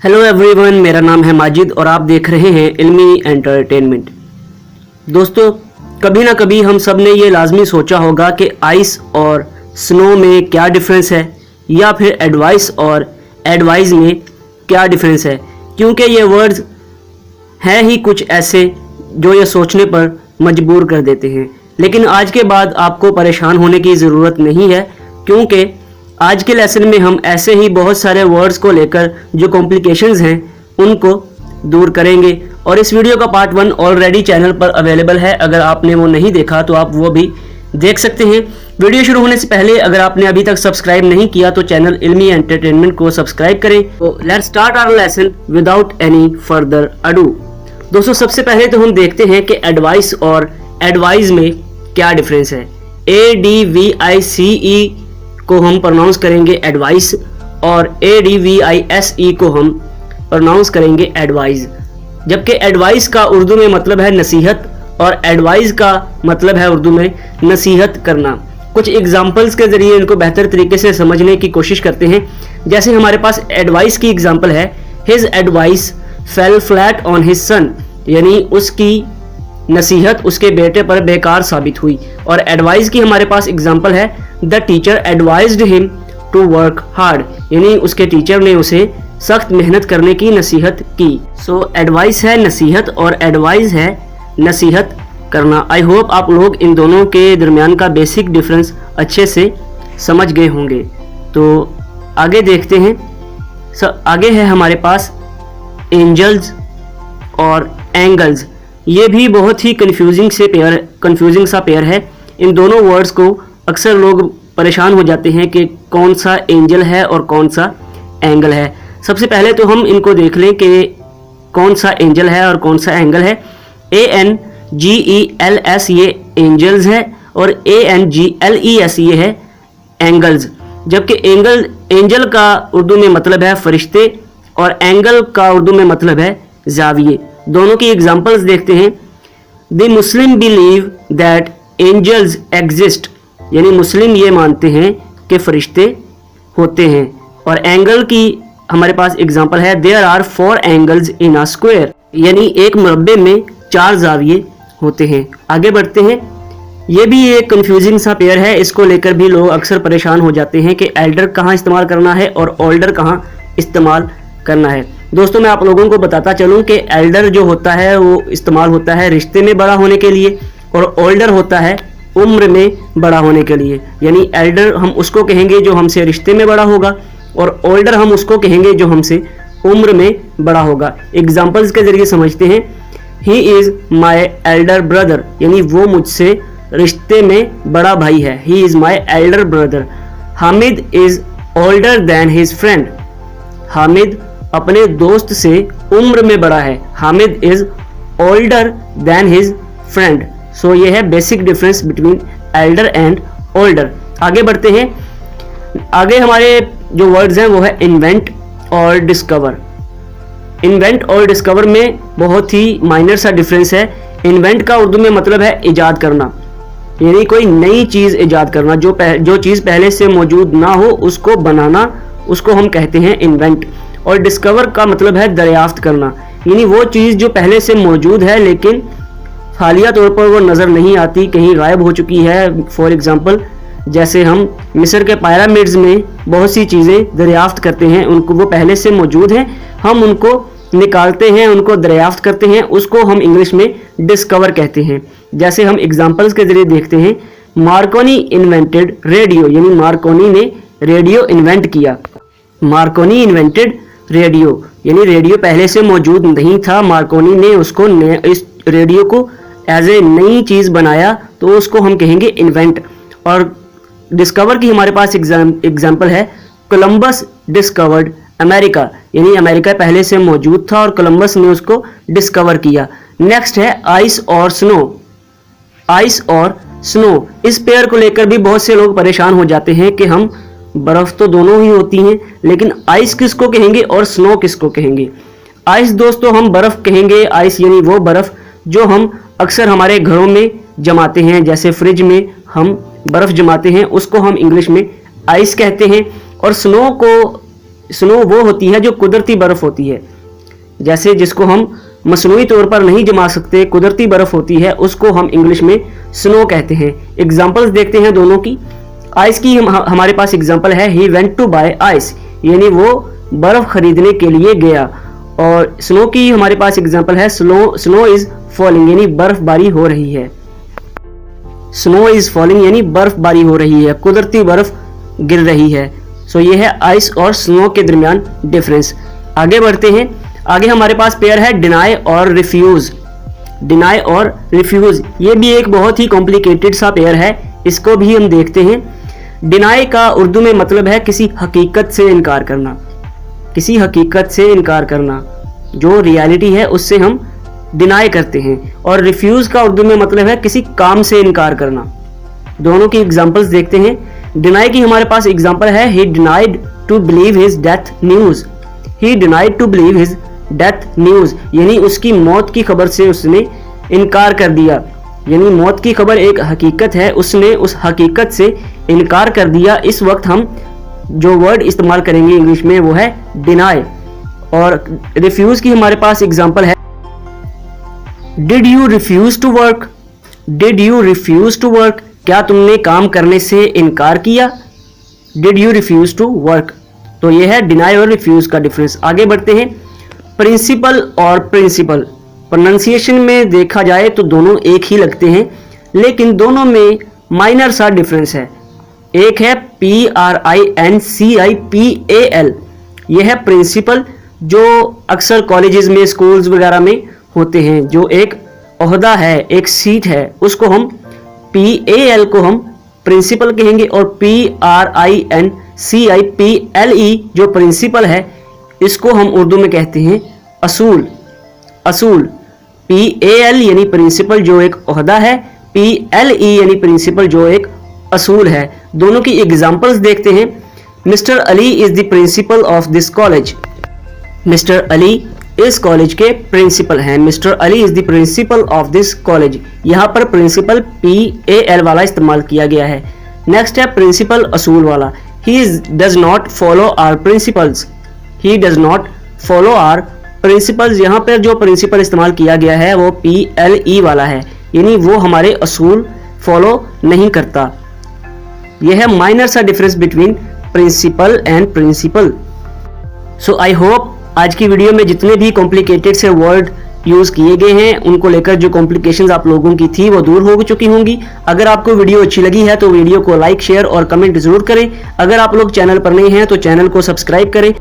Hello everyone, मेरा नाम है माजिद और आप देख रहे हैं इल्मी एंटरटेनमेंट। दोस्तों, कभी ना कभी हम सब ने ये लाजमी सोचा होगा कि आइस और स्नो में क्या डिफरेंस है, या फिर एडवाइस और एडवाइस में क्या डिफरेंस है, क्योंकि ये वर्ड्स हैं ही कुछ ऐसे जो ये सोचने पर मजबूर कर देते हैं। लेकिन आज के बाद आपको परेशान होने की ज़रूरत नहीं है, क्योंकि आज के लेसन में हम ऐसे ही बहुत सारे वर्ड्स को लेकर जो कॉम्प्लिकेशंस हैं उनको दूर करेंगे। और इस वीडियो का पार्ट 1 ऑलरेडी चैनल पर अवेलेबल है, अगर आपने वो नहीं देखा तो आप वो भी देख सकते हैं। वीडियो शुरू होने से पहले अगर आपने अभी तक सब्सक्राइब नहीं किया तो चैनल इल्मी एंटरटेनमेंट को सब्सक्राइब करें। तो let's start our lesson without any further ado. दोस्तों, सबसे पहले तो हम देखते हैं कि एडवाइस और एडवाइस में क्या डिफरेंस है। ADVICE को हम प्रोनाउंस करेंगे एडवाइस और ADVISE को हम प्रोनाउंस करेंगे एडवाइस। जबकि एडवाइस का उर्दू में मतलब है नसीहत और एडवाइस का मतलब है उर्दू में नसीहत करना। कुछ एग्जाम्पल्स के जरिए इनको बेहतर तरीके से समझने की कोशिश करते हैं। जैसे हमारे पास एडवाइस की एग्जाम्पल है, his advice fail flat on his son, यानी उसकी नसीहत उसके बेटे पर बेकार साबित हुई। और एडवाइस की हमारे पास एग्जाम्पल है, the teacher advised him to work hard, यानी उसके टीचर ने उसे सख्त मेहनत करने की नसीहत की। सो एडवाइस है नसीहत और एडवाइस है नसीहत करना। आई होप आप लोग इन दोनों के दरमियान का बेसिक डिफरेंस अच्छे से समझ गए होंगे। तो आगे देखते हैं। आगे है हमारे पास एंजल्स और एंगल्स। ये भी बहुत ही कंफ्यूजिंग सा पेयर है। इन दोनों वर्ड्स को अक्सर लोग परेशान हो जाते हैं कि कौन सा एंजल है और कौन सा एंगल है। सबसे पहले तो हम इनको देख लें कि कौन सा एंजल है और कौन सा एंगल है। ANGELS ये एंजल्स है और ANGLES ये है एंगल्स। जबकि एंजल का उर्दू में मतलब है फरिश्ते और एंगल का उर्दू में मतलब है जाविये। दोनों की एग्जाम्पल्स देखते हैं। The Muslim believe that angels exist, यानी मुस्लिम ये मानते हैं कि फरिश्ते होते हैं। और एंगल की हमारे पास एग्जाम्पल है, there are 4 angles in a square, यानी एक मुरब्बे में 4 जाविये होते हैं। आगे बढ़ते हैं। ये भी एक कंफ्यूजिंग सा पेयर है, इसको लेकर भी लोग अक्सर परेशान हो जाते हैं कि एल्डर कहाँ इस्तेमाल करना है और ओल्डर कहाँ इस्तेमाल करना है। दोस्तों, मैं आप लोगों को बताता चलूं कि एल्डर जो होता है वो इस्तेमाल होता है रिश्ते में बड़ा होने के लिए और ओल्डर होता है उम्र में बड़ा होने के लिए। यानी एल्डर हम उसको कहेंगे जो हमसे रिश्ते में बड़ा होगा और ओल्डर हम उसको कहेंगे जो हमसे उम्र में बड़ा होगा। एग्जाम्पल्स के जरिए समझते हैं। He is my elder brother, यानी वो मुझसे रिश्ते में बड़ा भाई है। He is my elder brother. Hamid is older than his friend, Hamid अपने दोस्त से उम्र में बड़ा है। Hamid is older than his friend. So ये है basic difference between elder and older. आगे बढ़ते हैं। आगे हमारे जो वर्ड्स हैं वो है इन्वेंट और डिस्कवर। इन्वेंट और डिस्कवर में बहुत ही माइनर सा डिफरेंस है। इन्वेंट का उर्दू में मतलब है ईजाद करना, यानी कोई नई चीज़ ईजाद करना। जो चीज़ पहले से मौजूद ना हो उसको बनाना, उसको हम कहते हैं इन्वेंट। और डिस्कवर का मतलब है दरियाफ्त करना, यानी वो चीज़ जो पहले से मौजूद है लेकिन हालिया तौर पर वो नज़र नहीं आती, कहीं गायब हो चुकी है। फॉर एग्जांपल, जैसे हम मिस्र के पिरामिड्स में बहुत सी चीज़ें दरियाफ्त करते हैं, उनको वो पहले से मौजूद हैं, हम उनको निकालते हैं, उनको दरियाफ्त करते हैं, उसको हम इंग्लिश में डिस्कवर कहते हैं। जैसे हम एग्जाम्पल्स के जरिए देखते हैं। मार्कोनी इन्वेंटेड रेडियो, यानी मार्कोनी ने रेडियो इन्वेंट किया। मार्कोनी इन्वेंटेड रेडियो, यानी रेडियो पहले से मौजूद नहीं था, मार्कोनी ने उसको इस रेडियो को एज ए नई चीज़ बनाया, तो उसको हम कहेंगे इन्वेंट। और डिस्कवर की हमारे पास एग्जाम्पल है, कोलंबस डिस्कवर्ड अमेरिका, यानी अमेरिका पहले से मौजूद था और कोलंबस ने उसको डिस्कवर किया। नेक्स्ट है आइस और स्नो। आइस और स्नो, इस पेयर को लेकर भी बहुत से लोग परेशान हो जाते हैं कि हम बर्फ तो दोनों ही होती हैं, लेकिन आइस किसको कहेंगे और स्नो किसको कहेंगे। आइस दोस्तों हम बर्फ कहेंगे। आइस यानी वो बर्फ जो हम अक्सर हमारे घरों में जमाते हैं, जैसे फ्रिज में हम बर्फ जमाते हैं, उसको हम इंग्लिश में आइस कहते हैं। और स्नो को स्नो वो होती है जो कुदरती बर्फ होती है, जैसे जिसको हम मसनूई तौर पर नहीं जमा सकते, कुदरती बर्फ होती है, उसको हम इंग्लिश में स्नो कहते हैं। एग्जांपल्स देखते हैं दोनों की। आइस की हमारे पास एग्जांपल है he went to buy ice, यानी वो बर्फ खरीदने के लिए गया। और स्नो की हमारे पास एग्जांपल है स्नो इज फॉलिंग, यानी बर्फबारी हो रही है। स्नो इज फॉलिंग यानी बर्फबारी हो रही है, कुदरती बर्फ गिर रही है। सो ये है आइस और स्नो के दरमियान डिफरेंस। आगे बढ़ते हैं। आगे हमारे पास पेयर है डिनाई और रिफ्यूज। डिनाई और रिफ्यूज ये भी एक बहुत ही कॉम्प्लिकेटेड सा पेयर है, इसको भी हम देखते हैं। डिनाई का उर्दू में मतलब है किसी हकीकत से इनकार करना, किसी हकीकत से इनकार करना, जो रियलिटी है उससे हम डिनाई करते हैं। और रिफ्यूज का उर्दू में मतलब है किसी काम से इनकार करना। दोनों की एग्जांपल्स देखते हैं। डिनाई की हमारे पास एग्जांपल है he denied to believe his death news. He denied to believe his death news यानी उसकी मौत की खबर से उसने इनकार कर दिया, यानी मौत की खबर एक हकीकत है, उसने उस हकीकत से इनकार कर दिया। इस वक्त हम जो वर्ड इस्तेमाल करेंगे इंग्लिश में वो है डिनाई। और रिफ्यूज की हमारे पास एग्जांपल है did you refuse to work. Did you refuse to work, क्या तुमने काम करने से इनकार किया। Did you refuse to work. तो ये है डिनाई और रिफ्यूज का डिफरेंस। आगे बढ़ते हैं। प्रिंसिपल और प्रिंसिपल, प्रोनाउंसिएशन में देखा जाए तो दोनों एक ही लगते हैं, लेकिन दोनों में माइनर सा डिफरेंस है। एक है PRINCIPAL, यह है प्रिंसिपल, जो अक्सर कॉलेजेस में स्कूल्स वगैरह में होते हैं, जो एक ओहदा है, एक सीट है, उसको हम PAL को हम प्रिंसिपल कहेंगे। और PRINCIPLE जो प्रिंसिपल है इसको हम उर्दू में कहते हैं असूल। असूल PAL यानी प्रिंसिपल जो एक ओहदा है, PLE यानी प्रिंसिपल जो एक असूल है। दोनों की एग्जांपल्स देखते हैं। Mister Ali is the principle of this college. Mister Ali इस कॉलेज के प्रिंसिपल हैं। Mister Ali is the principle of this college, यहाँ पर प्रिंसिपल PAL वाला इस्तेमाल किया गया है। नेक्स्ट है प्रिंसिपल असूल वाला। He does not follow our principles. He does not follow our principles, यहाँ पर जो प्रिंसिपल इस्तेमाल किया गया है वो PLE वाला है, यानी वो हमारे असूल फॉलो नहीं करता। यह है माइनर सा difference between principal and principle. So I hope आज की वीडियो में जितने भी कॉम्प्लिकेटेड से वर्ड यूज किए गए हैं उनको लेकर जो कॉम्प्लिकेशंस आप लोगों की थी वो दूर हो चुकी होंगी। अगर आपको वीडियो अच्छी लगी है तो वीडियो को लाइक, शेयर और कमेंट जरूर करें। अगर आप लोग चैनल पर नए हैं तो चैनल को सब्सक्राइब करें।